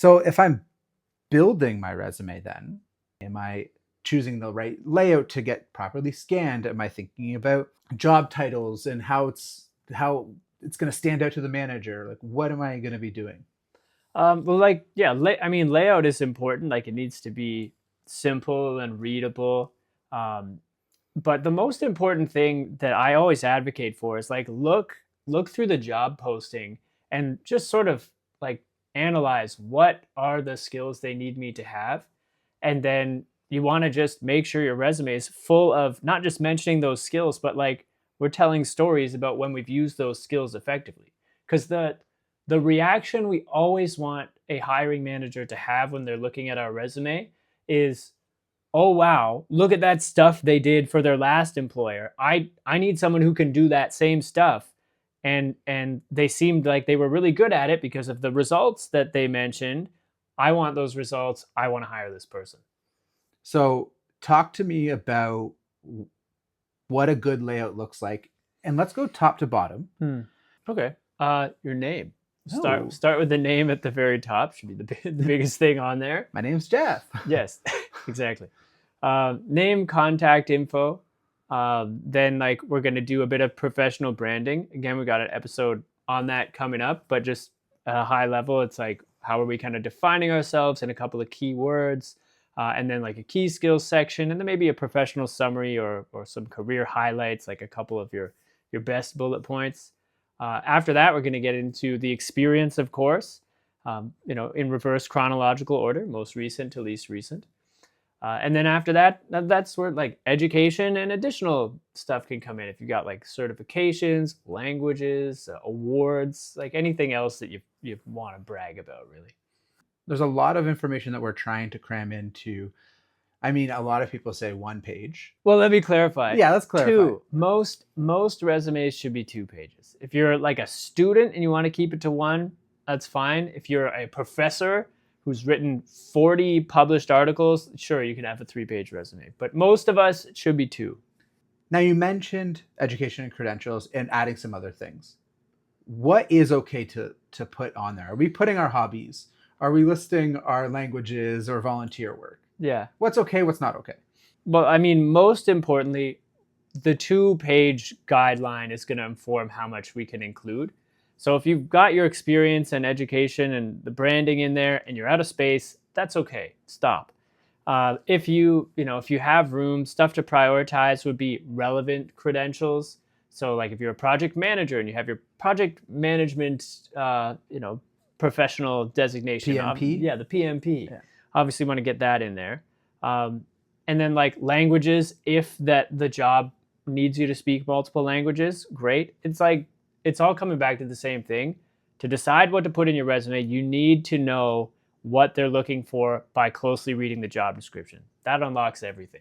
So if I'm building my resume, then am I choosing the right layout to get properly scanned? Am I thinking about job titles and how it's going to stand out to the manager? Like, what am I going to be doing? Well, like, yeah, I mean, layout is important. Like, it needs to be simple and readable. Um, but the most important thing that I always advocate for is like look through the job posting and just sort of like analyze what are the skills they need me to have, and then you want to just make sure your resume is full of not just mentioning those skills, but like we're telling stories about when we've used those skills effectively. Because the reaction we always want a hiring manager to have when they're looking at our resume is, oh wow, look at that stuff they did for their last employer. I need someone who can do that same stuff. And they seemed like they were really good at it because of the results that they mentioned. I want those results. I want to hire this person. So talk to me about what a good layout looks like, and let's go top to bottom. Okay. Your name. Oh, Start with the name at the very top. Should be the biggest thing on there. my name's Jeff. Yes, exactly. Name, contact info. Then like we're gonna do a bit of professional branding. Again, we got an episode on that coming up, but just at a high level, it's like how are we kind of defining ourselves in a couple of key words, and then like a key skills section, and then maybe a professional summary or some career highlights, like a couple of your best bullet points. After that, we're going to get into the experience, of course, in reverse chronological order, most recent to least recent. And then after that, that's where like education and additional stuff can come in. If you got like certifications, languages, awards, like anything else that you want to brag about, really. There's a lot of information that we're trying to cram into. I mean, a lot of people say one page. Well, let me clarify. Yeah, let's clarify. Two. Most resumes should be 2 pages. If you're like a student and you want to keep it to one, that's fine. If you're a professor who's written 40 published articles, sure, you can have a 3-page resume. But most of us, it should be 2. Now, you mentioned education and credentials and adding some other things. What is okay to put on there? Are we putting our hobbies? Are we listing our languages or volunteer work? Yeah. What's okay, what's not okay? Well, I mean, most importantly, the 2-page guideline is going to inform how much we can include. So if you've got your experience and education and the branding in there and you're out of space, that's okay. Stop. If you have room, stuff to prioritize would be relevant credentials. So like if you're a project manager and you have your project management, professional designation. PMP? Yeah, the PMP. Yeah. Obviously want to get that in there. And then like languages, if that the job needs you to speak multiple languages, great. It's all coming back to the same thing. To decide what to put in your resume, you need to know what they're looking for by closely reading the job description. That unlocks everything.